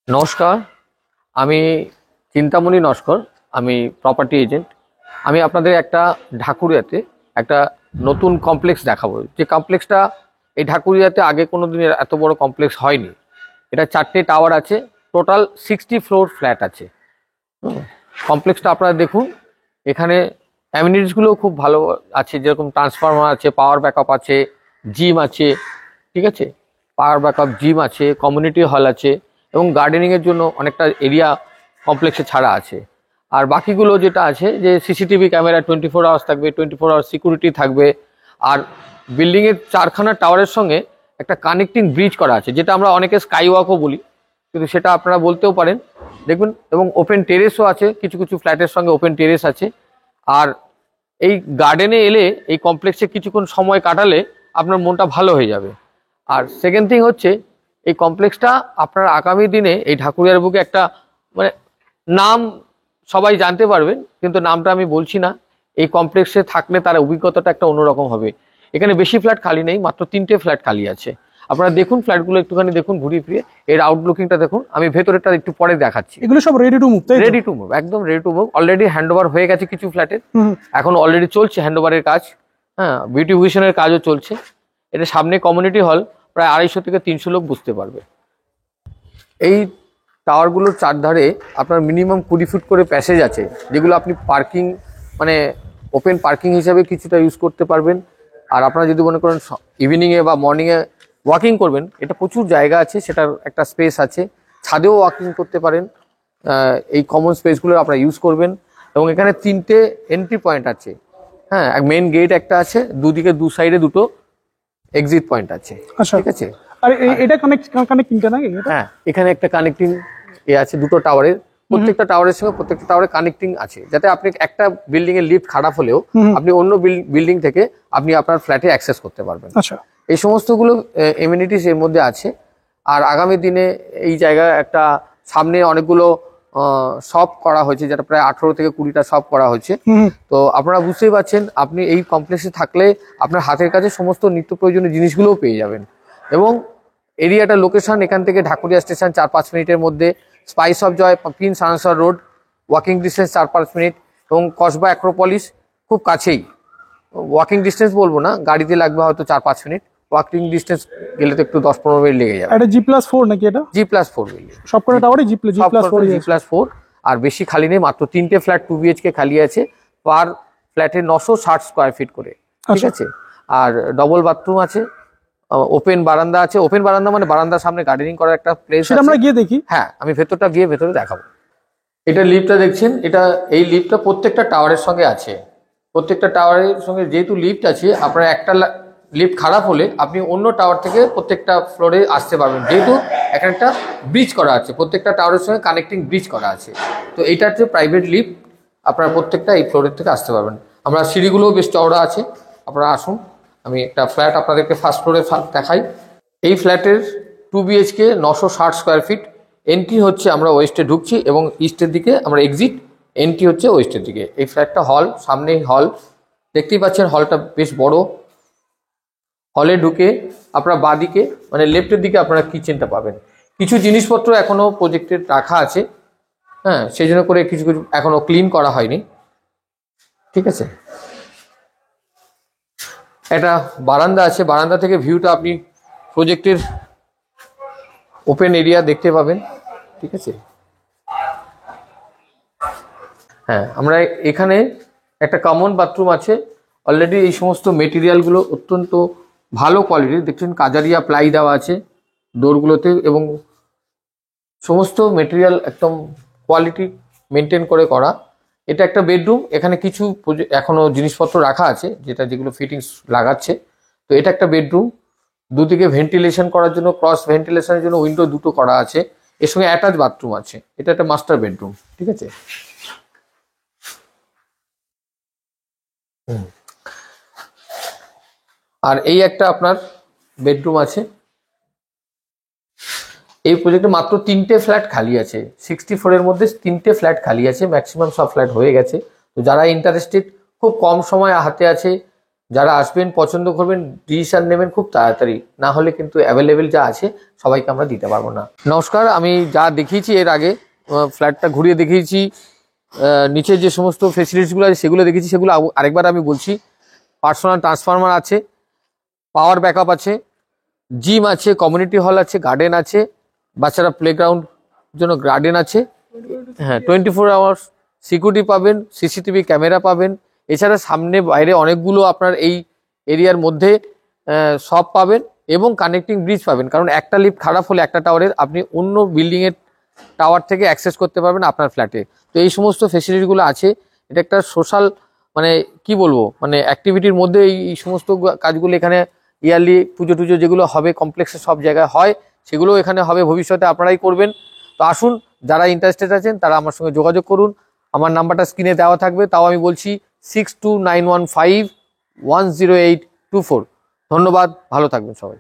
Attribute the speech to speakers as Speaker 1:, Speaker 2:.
Speaker 1: নমস্কার, আমি চিন্তামণি নস্কর। আমি প্রপার্টি এজেন্ট। আমি আপনাদের একটা ঢাকুরিয়াতে একটা নতুন কমপ্লেক্স দেখাবো। যে কমপ্লেক্সটা এই ঢাকুরিয়াতে আগে কোনো দিন এত বড় কমপ্লেক্স হয়নি। এটা 4টে টাওয়ার আছে, টোটাল 60 ফ্লোর ফ্ল্যাট আছে। কমপ্লেক্সটা আপনারা দেখুন। এখানে অ্যামিনিটিসগুলো খুব ভালো আছে, যেরকম ট্রান্সফরমার আছে, পাওয়ার ব্যাকআপ আছে, জিম আছে, ঠিক আছে, পাওয়ার ব্যাকআপ জিম আছে, কমিউনিটি হল আছে এবং গার্ডেনিংয়ের জন্য অনেকটা এরিয়া কমপ্লেক্সে ছাড়া আছে। আর বাকিগুলো যেটা আছে যে সিসিটিভি ক্যামেরা 24 আওয়ার্স থাকবে, 24 আওয়ার্স সিকিউরিটি থাকবে। আর বিল্ডিংয়ের 4খানা টাওয়ারের সঙ্গে একটা কানেক্টিং ব্রিজ করা আছে, যেটা আমরা অনেকে স্কাই ওয়াকও বলি, কিন্তু সেটা আপনারা বলতেও পারেন। দেখুন, এবং ওপেন টেরেসও আছে, কিছু কিছু ফ্ল্যাটের সঙ্গে ওপেন টেরেস আছে। আর এই গার্ডেনে এলে, এই কমপ্লেক্সে কিছুক্ষণ সময় কাটালে আপনার মনটা ভালো হয়ে যাবে। আর সেকেন্ড থিং হচ্ছে, এই কমপ্লেক্সটা আপনার আগামী দিনে এই ঢাকুরিয়ার বুকে একটা মানে নাম সবাই জানতে পারবেন, কিন্তু নামটা আমি বলছি না। এই কমপ্লেক্সে থাকলে তার অভিজ্ঞতাটা একটা অন্যরকম হবে। এখানে বেশি ফ্ল্যাট খালি নেই, মাত্র 3টে ফ্ল্যাট খালি আছে। আপনারা দেখুন, ফ্ল্যাটগুলো একটুখানি দেখুন, ঘুরিয়ে ফিরিয়ে এর আউটলুকিংটা দেখুন। আমি ভেতরেরটা একটু পরে দেখাচ্ছি।
Speaker 2: এগুলো সব রেডি টু মুভ, তাই
Speaker 1: রেডি টু মুভ, একদম ready to move. Already handover হয়ে গেছে কিছু ফ্ল্যাটের, এখন অলরেডি চলছে হ্যান্ডওভারের কাজ। হ্যাঁ, বিউটিফিকেশনের কাজও চলছে। এটা সামনে কমিউনিটি হল, প্রায় 250 থেকে 300 লোক বুঝতে পারবে। এই টাওয়ারগুলোর চারধারে আপনার মিনিমাম 20 ফুট করে প্যাসেজ আছে, যেগুলো আপনি পার্কিং মানে ওপেন পার্কিং হিসাবে কিছুটা ইউজ করতে পারবেন। আর আপনারা যদি মনে করেন ইভিনিংয়ে বা মর্নিংয়ে ওয়াকিং করবেন, এটা প্রচুর জায়গা আছে, সেটার একটা স্পেস আছে। ছাদেও ওয়াকিং করতে পারেন। এই কমন স্পেসগুলো আপনারা ইউজ করবেন। এবং এখানে 3টে এন্ট্রি পয়েন্ট আছে। হ্যাঁ, এক মেন গেট একটা আছে, দুদিকে দু সাইডে দুটো এক্সিট পয়েন্ট আছে। ঠিক আছে।
Speaker 2: আর এটা কানেক্টিংটা নাকি?
Speaker 1: হ্যাঁ, এখানে একটা কানেক্টিং আছে দুটো টাওয়ারের। প্রত্যেকটা টাওয়ারের সঙ্গে প্রত্যেকটা টাওয়ারে কানেক্টিং আছে, যাতে আপনি একটা বিল্ডিং এর লিফট খারাপ হলেও আপনি অন্য বিল্ডিং থেকে আপনি আপনার ফ্ল্যাটে অ্যাক্সেস করতে পারবেন।
Speaker 2: আচ্ছা,
Speaker 1: এই সমস্তগুলো এমিনিটিস এর মধ্যে আছে। আর আগামী দিনে এই জায়গায় একটা সামনে অনেকগুলো শপ করা হয়েছে, যেটা প্রায় 18 থেকে 20টা শপ করা হয়েছে। তো আপনারা বুঝতেই পারছেন, আপনি এই কমপ্লেক্সে থাকলে আপনার হাতের কাছে সমস্ত নিত্য প্রয়োজনীয় জিনিসগুলোও পেয়ে যাবেন। এবং এরিয়াটা লোকেশন এখান থেকে ঢাকুরিয়া স্টেশন 4-5 মিনিটের মধ্যে, spice of joy prince Ansar road walking distance 4-5 মিনিট, এবং কসবা অ্যাক্রোপলিস খুব কাছেই। ওয়াকিং ডিস্টেন্স বলবো না, গাড়িতে লাগবে হয়তো 4-5 মিনিট, ওয়াকিং ডিস্টেন্স গেলে তো একটু 10-15 মিনিট লেগে যাবে।
Speaker 2: এটা G+4 নাকি? এটা
Speaker 1: G+4 বিল্ডিং,
Speaker 2: সবকটা টাওয়ারে G+4।
Speaker 1: আর বেশি খালি নেই, মাত্র 3টে ফ্ল্যাট 2 BHK খালি আছে। পার ফ্ল্যাটে 960 স্কোয়ার ফিট করে, ঠিক আছে। আর ডবল বাথরুম আছে, ওপেন বারান্দা আছে। ওপেন বারান্দা মানে বারান্দার সামনে গার্ডেনিং করার একটা প্লেস আছে।
Speaker 2: আমরা গিয়ে দেখি।
Speaker 1: হ্যাঁ, আমি ভেতরটা গিয়ে ভেতরে দেখাবো। এটা লিফটটা দেখছেন, এই লিফটটা প্রত্যেকটা টাওয়ারের সঙ্গে আছে। প্রত্যেকটা টাওয়ারের সঙ্গে যেহেতু লিফট আছে, আপনার একটা লিফট খারাপ হলে আপনি অন্য টাওয়ার থেকে প্রত্যেকটা ফ্লোরে আসতে পারবেন, যেহেতু একটা ব্রিজ করা আছে, প্রত্যেকটা টাওয়ারের সঙ্গে কানেক্টিং ব্রিজ করা আছে। তো এইটা হচ্ছে প্রাইভেট লিফট, আপনারা প্রত্যেকটা এই ফ্লোরের থেকে আসতে পারবেন। আমরা সিঁড়িগুলোও বেশ চওড়া আছে, আপনারা আসুন। আমি একটা ফ্ল্যাট আপনাদেরকে ফার্স্ট ফ্লোরে দেখাই। এই ফ্ল্যাটের 2 BHK 960 স্কোয়ার ফিট। এন্ট্রি হচ্ছে আমরা ওয়েস্টে ঢুকছি এবং ইস্টের দিকে আমরা এক্সিট। এন্ট্রি হচ্ছে ওয়েস্টের দিকে। এই ফ্ল্যাটটা হল, সামনেই হল দেখতেই পাচ্ছেন, হলটা বেশ বড়। হলে ঢুকে আপনারা বাঁদিকে মানে লেফটের দিকে আপনারা কিচেনটা পাবেন। কিছু জিনিসপত্র এখনো প্রজেক্টেড রাখা আছে, হ্যাঁ, সেই জন্য করে কিছু কিছু এখনো ক্লিন করা হয়নি, ঠিক আছে। একটা বারান্দা আছে, বারান্দা থেকে ভিউটা আপনি প্রজেক্টের ওপেন এরিয়া দেখতে পাবেন, ঠিক আছে। হ্যাঁ, আমরা এখানে একটা কমন বাথরুম আছে। অলরেডি এই সমস্ত মেটেরিয়ালগুলো অত্যন্ত ভালো কোয়ালিটির, দেখছেন কাজারিয়া প্লাই দেওয়া আছে ডোরগুলোতে, এবং সমস্ত মেটেরিয়াল একদম কোয়ালিটি মেনটেন করে করা। এটা একটা বেডরুম, এখানে কিছু এখনো জিনিসপত্র রাখা আছে, যেগুলো ফিটিংস লাগাচ্ছে। তো এটা একটা বেডরুম, দুদিকে ভেন্টিলেশন করার জন্য, ক্রস ভেন্টিলেশনের জন্য উইন্ডো দুটো করা আছে। এর সঙ্গে অ্যাটাচ বাথরুম আছে। এটা একটা মাস্টার বেডরুম, ঠিক আছে। আর এই একটা আপনার বেডরুম আছে। এই প্রজেক্টে মাত্র 3টে ফ্ল্যাট খালি আছে। 64 মধ্যে 3টে ফ্ল্যাট খালি আছে, ম্যাক্সিমাম সব ফ্ল্যাট হয়ে গেছে। তো যারা ইন্টারেস্টেড, খুব কম সময় হাতে আছে, যারা আসবেন পছন্দ করবেন ডিসিশন নেবেন খুব তাড়াতাড়ি, না হলে কিন্তু অ্যাভেলেবেল যা আছে সবাইকে আমরা দিতে পারবো না। নমস্কার, আমি যা দেখিয়েছি এর আগে ফ্ল্যাটটা ঘুরিয়ে দেখিয়েছি, নিচে যে সমস্ত ফেসিলিটিসগুলো আছে সেগুলো দেখেছি, সেগুলো আরেকবার আমি বলছি। পার্সোনাল ট্রান্সফরমার আছে, পাওয়ার ব্যাকআপ আছে, জিম আছে, কমিউনিটি হল আছে, গার্ডেন আছে, বাচ্চারা প্লেগ্রাউন্ড জন্য গার্ডেন আছে। হ্যাঁ, 24 আওয়ার্স সিকিউরিটি পাবেন, সিসিটিভি ক্যামেরা পাবেন। এছাড়া সামনে বাইরে অনেকগুলো আপনার এই এরিয়ার মধ্যে সব পাবেন এবং কানেক্টিং ব্রিজ পাবেন, কারণ একটা লিফট খারাপ হলে একটা টাওয়ারের আপনি অন্য বিল্ডিংয়ের টাওয়ার থেকে অ্যাক্সেস করতে পারবেন আপনার ফ্ল্যাটে। তো এই সমস্ত ফেসিলিটিগুলো আছে। এটা একটা সোশ্যাল মানে কি বলবো মানে অ্যাক্টিভিটির মধ্যে এই সমস্ত কাজগুলো এখানে ইয়ারলি পুজো টুজো যেগুলো হবে কমপ্লেক্সে সব জায়গায় হয়, সেগুলো এখানে হবে ভবিষ্যতে, আপনারাই করবেন। তো আসুন, যারা ইন্টারেস্টেড আছেন তারা আমার সঙ্গে যোগাযোগ করুন। আমার নাম্বারটা স্ক্রিনে দেওয়া থাকবে, তাও আমি বলছি 6291510824। ধন্যবাদ, ভালো থাকবেন সবাই।